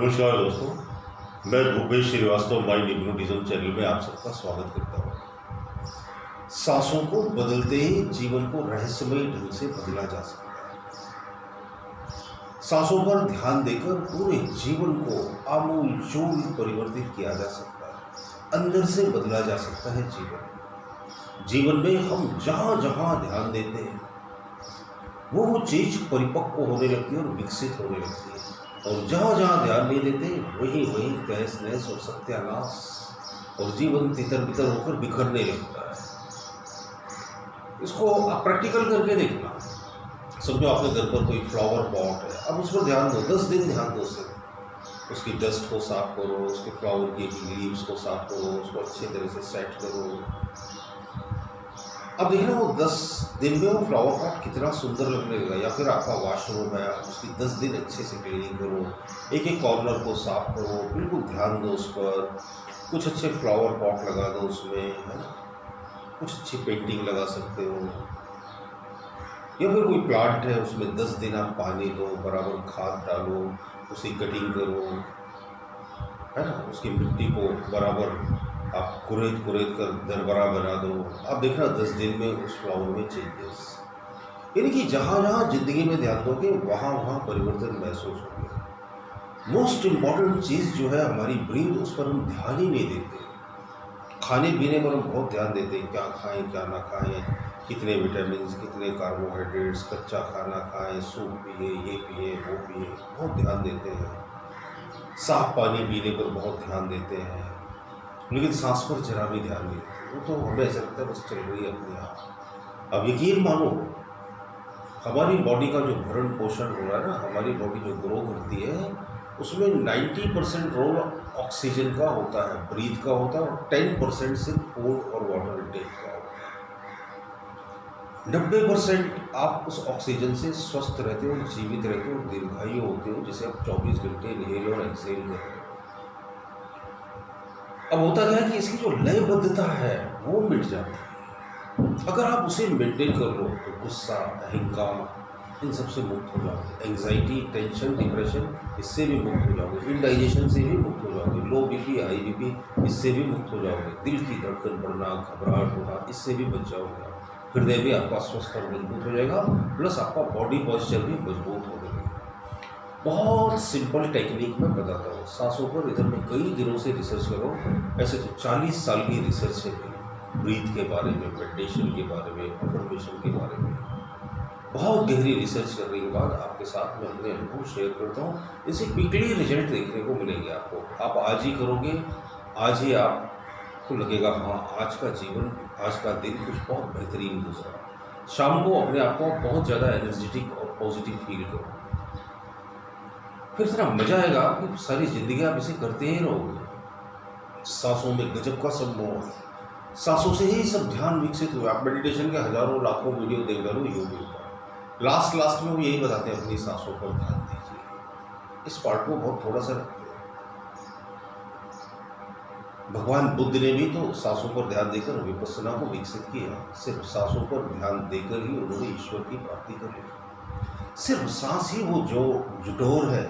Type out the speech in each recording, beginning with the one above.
नमस्कार दोस्तों, मैं Bhupesh Srivastava mind hypnotism channel में आप सबका स्वागत करता हूँ। सांसों को बदलते ही जीवन को रहस्यमय ढंग से बदला जा सकता है। सांसों पर ध्यान देकर पूरे जीवन को आमूल चूल परिवर्तित किया जा सकता है, अंदर से बदला जा सकता है। जीवन में हम जहाँ जहाँ ध्यान देते हैं वो चीज परिपक्व होने लगती है और विकसित होने लगती है, और जहाँ जहाँ ध्यान नहीं देते वहीं वहीं तहस नहस और सत्यानाश और जीवन तितर बितर होकर बिखरने लगता है। इसको आप प्रैक्टिकल करके देखना। समझो आपके घर पर कोई फ्लावर पॉट है, अब उस पर ध्यान दो, 10 दिन ध्यान दो उसकी डस्ट को साफ करो, उसके फ्लावर की लीव्स को साफ करो, उसको अच्छे तरह से सेट करो। अब देखना वो 10 दिन में वो फ्लावर पॉट कितना सुंदर लगने लगा। या फिर आपका वॉशरूम है, आप उसकी 10 दिन अच्छे से क्लीनिंग करो, एक एक कॉर्नर को साफ करो, बिल्कुल ध्यान दो उस पर। कुछ अच्छे फ्लावर पॉट लगा दो उसमें, है ना, कुछ अच्छी पेंटिंग लगा सकते हो। या फिर कोई प्लांट है उसमें 10 दिन आप पानी दो, बराबर खाद डालो, उसकी कटिंग करो, है ना, उसकी मिट्टी को बराबर आप कुरेद कर दरबरा बना दो। आप देखना 10 दिन में उस फ्लावर में चेंजेस, यानी कि जहाँ जहाँ जिंदगी में ध्यान दोगे वहाँ वहाँ परिवर्तन महसूस होंगे। मोस्ट इम्पॉर्टेंट चीज़ जो है हमारी ब्रीथ, उस पर हम ध्यान ही नहीं देते। खाने पीने पर हम बहुत ध्यान देते हैं, क्या खाएं क्या ना खाएं, कितने विटामिन, कितने कार्बोहाइड्रेट्स, कच्चा खाना खाएं, सूप पिए, ये पिए वो पिए, बहुत ध्यान देते हैं। साफ पानी पीने पर बहुत ध्यान देते हैं, लेकिन सांस पर जरा भी ध्यान नहीं देते। वो तो हमें ऐसा लगता है बस चल रही है अपने आप। अब यकीन मानो, हमारी बॉडी का जो भरण पोषण हो रहा है ना, हमारी बॉडी जो ग्रो करती है, उसमें 90% रोल ऑक्सीजन का होता है, ब्रीथ का होता है, और 10% सिर्फ फूड और वाटर इंटेक का होता है। 90% आप उस ऑक्सीजन से स्वस्थ रहते हो, जीवित रहते हो, दीर्घायु होते हो, जिसे आप 24 घंटे इनहेल और एक्सहेल करते हो। अब होता क्या है कि इसकी जो लयबद्धता है वो मिट जाती है। अगर आप उसे मेंटेन कर लो तो गुस्सा, अहंकार, इन सब से मुक्त हो जाओगे। एंग्जाइटी, टेंशन, डिप्रेशन, इससे भी मुक्त हो जाओगे। इंडाइजेशन से भी मुक्त हो जाओगे। लो बीपी, हाई बीपी, इससे भी मुक्त हो जाओगे। दिल की धड़कन बढ़ना, घबराहट होना, इससे भी बच जाओगे। हृदय भी आपका स्वस्थ और मजबूत हो जाएगा, प्लस आपका बॉडी पॉस्चर भी मजबूत हो जाएगा। बहुत सिंपल टेक्निक मैं बताता हूँ। सांसों पर इधर में कई दिनों से रिसर्च करो, ऐसे तो 40 साल की रिसर्च है ब्रीथ के बारे में, मेडिटेशन के बारे में, अफर्मेशन के बारे में। बहुत गहरी रिसर्च करने के बाद आपके साथ मैं अपने अनुभव शेयर करता हूँ। इससे क्विकली रिजल्ट देखने को मिलेंगे आपको। आप आज ही करोगे, आज ही आपको लगेगा हाँ, आज का जीवन, आज का दिन कुछ बहुत बेहतरीन गुजरा। शाम को अपने आप को बहुत ज़्यादा एनर्जेटिक और पॉजिटिव फील करो, फिर इतना मजा आएगा कि सारी ज़िंदगी आप इसे करते ही रहोगे। सांसों में गजब का सम्मोह है, सांसों से ही सब ध्यान विकसित हुआ। आप मेडिटेशन के हजारों लाखों वीडियो देख डालो यूट्यूब पर, लास्ट में वो यही बताते हैं, अपनी सांसों पर ध्यान दीजिए। इस पार्ट को बहुत थोड़ा सा रखते हैं। भगवान बुद्ध ने भी तो सांसों पर ध्यान देकर विपस्सना को विकसित किया। सिर्फ सांसों पर ध्यान देकर ही उन्होंने ईश्वर की प्राप्ति कर ली। सिर्फ सांस ही वो जो डोर है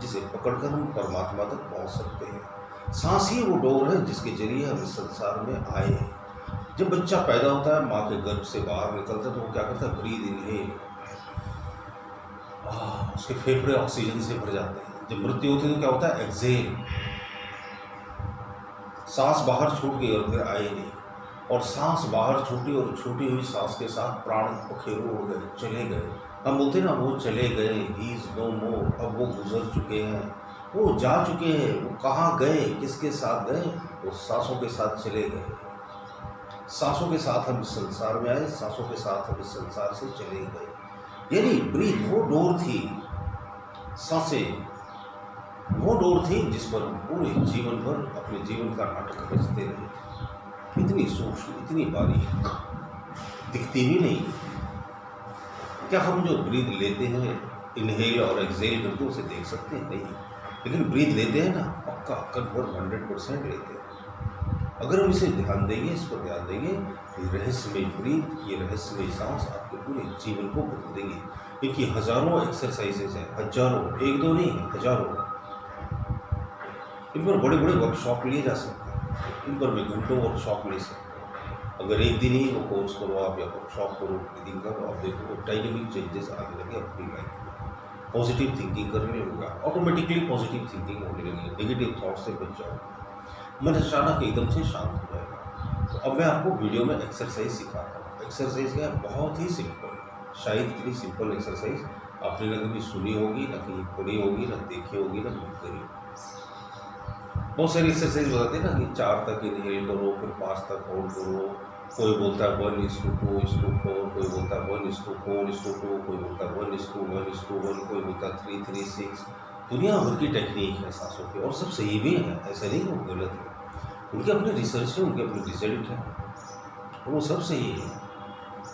जिसे पकड़कर हम परमात्मा तक पहुंच सकते हैं। सांस ही वो डोर है जिसके जरिए हम इस संसार में आए हैं। जब बच्चा पैदा होता है, माँ के गर्भ से बाहर निकलता है, तो वो क्या करता है, ब्रीद इनहेल, उसके फेफड़े ऑक्सीजन से भर जाते हैं। जब मृत्यु होती है तो क्या होता है, एक्सहेल, सांस बाहर छूट गई और फिर आए नहीं। और सांस बाहर छूटी और छूटी हुई सांस के साथ प्राण पखेरु उड़ गए, चले गए। हम बोलते हैं ना, वो चले गए, ही इज़ नो मोर, अब वो गुजर चुके हैं, वो जा चुके हैं। वो कहाँ गए, किसके साथ गए, वो सांसों के साथ चले गए। सांसों के साथ हम इस संसार में आए, सांसों के साथ हम इस संसार से चले गए। यानी ब्रीथ वो डोर थी, सांसें वो डोर थी जिस पर हम पूरे जीवन भर अपने जीवन का नाटक रचते रहे। इतनी सूक्ष्म, इतनी बारीक, दिखती भी नहीं। क्या हम जो ब्रीथ लेते हैं, इनहेल और एक्सहेल करके उसे देख सकते हैं? नहीं। लेकिन ब्रीथ लेते हैं ना, पक्का कन्फर्म 100% लेते हैं। अगर हम इसे ध्यान देंगे, इस पर ध्यान देंगे, ये रहस्यमय ब्रीथ, ये रहस्यमय सांस आपके पूरे जीवन को बदल देंगे। इनकी हजारों एक्सरसाइजेज हैं, हजारों, एक दो नहीं, हजारों। इन पर बड़े बड़े वर्कशॉप लिए जा सकते हैं, इन पर भी घंटों वर्कशॉप ले सकते हैं। अगर एक दिन ही वो कोर्स करो आप या वर्कशॉप करो ब्रीदिंग का, तो आप देखो डायनेमिक चेंजेस आने लगे अपनी लाइफ में। पॉजिटिव थिंकिंग करने लगेगा, ऑटोमेटिकली पॉजिटिव थिंकिंग होने लगेगी, नेगेटिव थॉट से बच जाओ, मन अचानक एकदम से शांत हो जाएगा। तो अब मैं आपको वीडियो में एक्सरसाइज सिखाता हूँ। एक्सरसाइज क्या है, बहुत ही सिंपल, शायद इतनी सिंपल एक्सरसाइज आपने ना कभी सुनी होगी, ना कहीं पढ़ी होगी, ना देखी होगी, ना कहीं करी होगी। बहुत सारी एक्सरसाइज बताते हैं ना कि 4 तक इनहेल करो, फिर 5 तक होल्ड करो। कोई बोलता है 1:2:4, कोई बोलता है 1:4:2, कोई बोलता है 1:1:1, कोई बोलता है 3:3:6। दुनिया भर की टेक्निक है सांसों की, और सब सही भी है, ऐसा नहीं कि वो गलत है। उनके अपने रिसर्च है, उनके अपने रिजल्ट है, और वो सब सही है।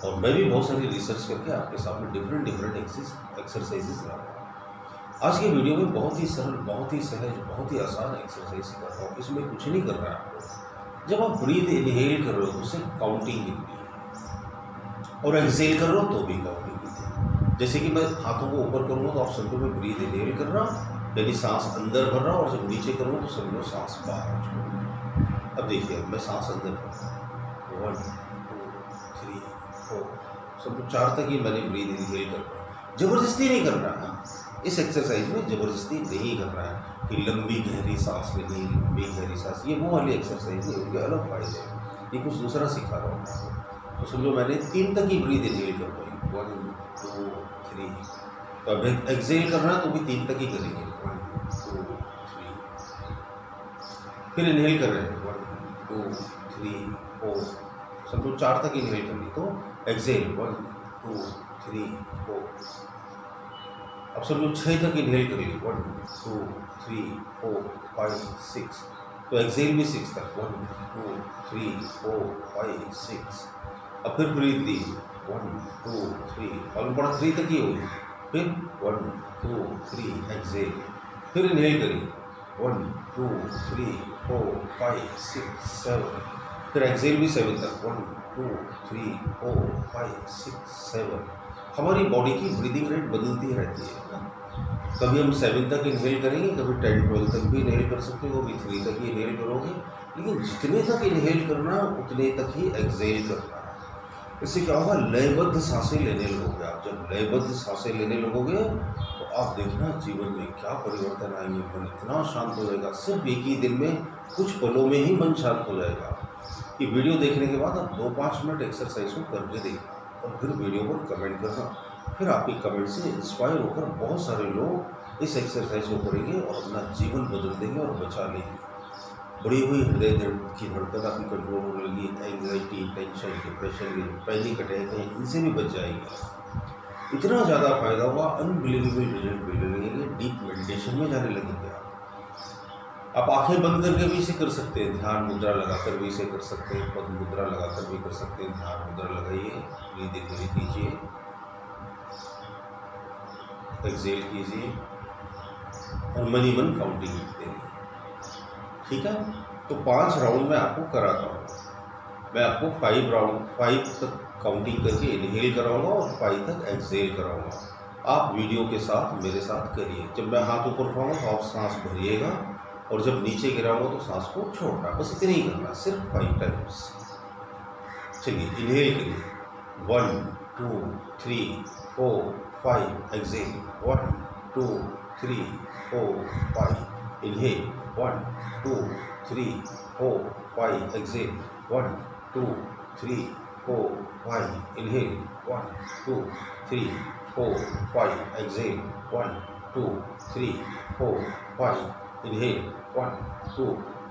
और मैं भी बहुत सारी रिसर्च करके आपके सामने डिफरेंट डिफरेंट एक्सरसाइजेस ला रहा हूँ। आज के वीडियो में बहुत ही सरल, बहुत ही सहज, बहुत ही आसान एक्सरसाइज सिखाता हूँ। इसमें कुछ नहीं करना है आपको। जब आप ब्रीथ इनहेल कर रहे हो तो उससे काउंटिंग गिनती है, और एक्सहेल कर रहे हो तो भी काउंटिंग गिनती है। जैसे कि मैं हाथों को ऊपर करूँगा तो आप समझो मैं ब्रीथ इनहेल कर रहा हूँ, यानी सांस अंदर भर रहा हूँ, और जब नीचे करूँगा तो समझो सांस बाहर छोड़ रहा हूँ। अब देखिए मैं सांस अंदर भर रहा हूँ, 1 2 3 4, समझो 4 तक ही मैंने ब्रीथ इनहेल कर रहा हूँ। जबरदस्ती नहीं करना है इस एक्सरसाइज में, जबरदस्ती नहीं करना है कि लंबी गहरी सांस लेनी, लंबी गहरी सांस, ये वो वाली एक्सरसाइज नहीं, उनके अलग फायदे हैं। ये कुछ दूसरा सिखा रहा हूँ आपको। तो समझो मैंने 3 तक ही ब्रीथ इनहेल कर पाई, 1 2 3। तो अब एक्सहेल करना है तो भी 3 तक ही करेंगे, 1 2 3। फिर इनहेल कर रहे हैं, 1 2 3 4। समझो 4 तक इनहेल कर ली तो एक्सहेल 1 2 3 4। अब समझो 6 तक इनहेल कर ली, 1 2 3 4 5 6। तो एक्सहेल भी 6 तक, 1 2 3 4 5 6। अब फिर ब्रीथ ली, 1 2 3, मालूम पड़ा 3 तक ही होगी। फिर 1 2 3 एक्सहेल, फिर इनहेल करी, 1 2 3 4 5 6 7। फिर एक्सहेल भी 7 तक, 1 2 3 4 5 6 7। हमारी बॉडी की ब्रीदिंग रेट बदलती रहती है ना। कभी हम 7 तक इनहेल करेंगे, कभी 10 12 तक भी इनहेल कर सकते हो, कभी 3 तक ही इनहेल करोगे, लेकिन जितने तक इनहेल करना उतने तक ही एक्सहेल करना है। इससे क्या होगा, लयबद्ध सांसें लेने लगोगे आप। जब लयबद्ध सांसें लेने लगोगे तो आप देखना जीवन में क्या परिवर्तन आएंगे। मन इतना शांत हो जाएगा, सिर्फ एक ही दिन में, कुछ पलों में ही मन शांत हो जाएगा। ये वीडियो देखने के बाद आप 2-5 मिनट एक्सरसाइज को करके देखना, और फिर वीडियो पर कमेंट करना। फिर आपके कमेंट से इंस्पायर होकर बहुत सारे लोग इस एक्सरसाइज को करेंगे और अपना जीवन बदल देंगे और बचा लेंगे। बढ़ी हुई हृदय की धड़कन आपकी कंट्रोल होने लगी, anxiety, tension, depression, panic attack है, इनसे भी बच जाएंगे। इतना ज़्यादा फायदा हुआ, अनबिलीवेबल रिजल्ट मिलने लगेंगे, डीप मेडिटेशन में जाने लगेंगे आप आंखें बंद करके भी इसे कर सकते हैं, ध्यान मुद्रा लगाकर भी इसे कर सकते हैं, पद मुद्रा लगाकर भी कर सकते हैं। ध्यान मुद्रा लगाइए, धीरे धीरे कीजिए, एक्सहेल कीजिए, और मन ही मन काउंटिंग करिए। ठीक है, तो 5 राउंड में आपको कराता हूँ। मैं आपको 5 तक काउंटिंग करके इनहेल कराऊंगा और 5 तक एक्सहेल कराऊंगा। आप वीडियो के साथ मेरे साथ करिए। जब मैं हाथ ऊपर उठाऊंगा तो आप सांस भरिएगा, और जब नीचे गिराऊंगा तो सांस को छोड़ना, बस इतना ही करना, सिर्फ 5 टाइम्स। चलिए इनहेल करिए, 1 2 3 4 5, exhale 1 2 3 4 5, inhale 1 2 3 4 5, exhale 1 2 3 4 5, inhale 1 2 3 4 5, exhale 1 2 3 4 5, inhale 1 2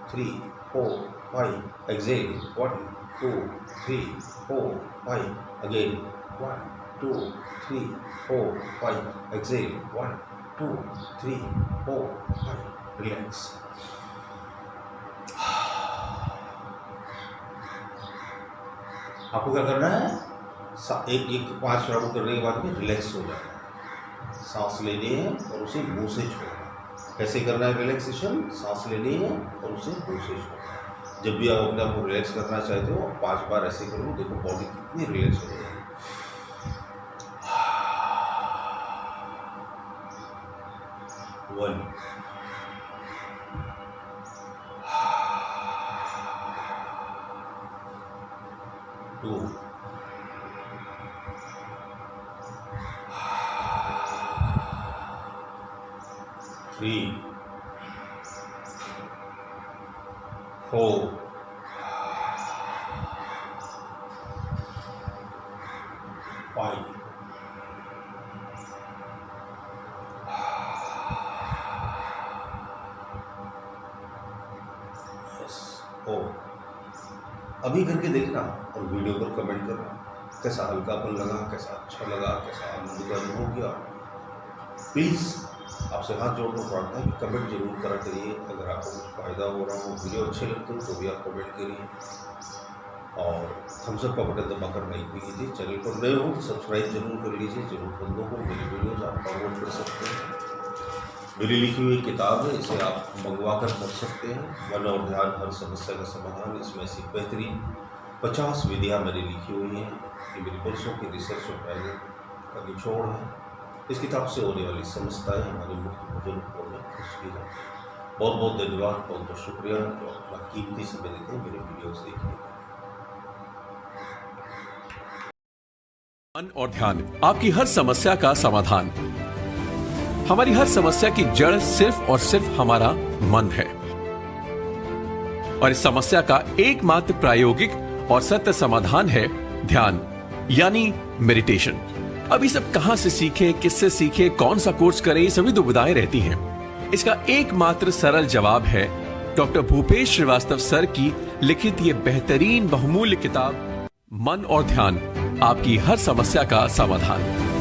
3 4 5, exhale 1 2 3 4 5, again 1 2 3 4 5, exhale 1 2 3 4 5, relax. आपको क्या करना है, एक 5 राउंड करने के बाद में रिलैक्स हो जाना है। सांस लेनी है और उसे मुंह से छोड़ना। कैसे करना है रिलैक्सेशन, सांस लेनी है और उसे मुंह से छोड़ना। जब भी आप अपने आप को रिलैक्स करना चाहते हो, 5 बार ऐसे करो, देखो बॉडी कितनी रिलैक्स हो जाएगी। 1 2, 3, 4, 5, 4। अभी करके देखना और वीडियो पर कमेंट करना कैसा हल्कापन लगा, कैसा अच्छा लगा, कैसा आनंद का अनुभव किया। प्लीज़ आपसे हाथ जोड़कर प्रार्थना है कि कमेंट जरूर करा करिए। अगर आपको कुछ फ़ायदा हो रहा हो, वीडियो अच्छे लगते हो तो भी आप कमेंट करिए और थम्स अप का बटन दबाकर लाइक भी कीजिए। चैनल पर नए हो तो सब्सक्राइब जरूर कर लीजिए। ज़रूरतमंदों को मेरी वीडियोज़ आप डाउनलोड कर सकते हैं। मेरी लिखी हुई किताब है, इसे आप मंगवा कर पढ़ सकते हैं। मन और ध्यान, हर समस्या का समाधान। इसमें ऐसी बेहतरीन 50 विधियाँ मैंने लिखी हुई हैं। ये मेरी बरसों की रिसर्च और ट्रेनिंग का निचोड़ है। इस किताब से होने वाली समस्याएँ हमारे मुक्त भोजन में खर्च की जाती हैं। बहुत बहुत धन्यवाद, बहुत बहुत शुक्रिया जो अपना कीमती समय देते हैं मेरे वीडियोज़ देखने का। मन और ध्यान, आपकी हर समस्या का समाधान। हमारी हर समस्या की जड़ सिर्फ और सिर्फ हमारा मन है और इस समस्या का एकमात्र प्रायोगिक और सत्य समाधान है ध्यान, यानी मेडिटेशन। अब ये सब कहां से सीखें, किससे सीखें, कौन सा कोर्स करें, ये सभी दुविधाएं रहती हैं। इसका एकमात्र सरल जवाब है डॉक्टर भूपेश श्रीवास्तव सर की लिखित ये बेहतरीन बहुमूल्य किताब मन और ध्यान, आपकी हर समस्या का समाधान।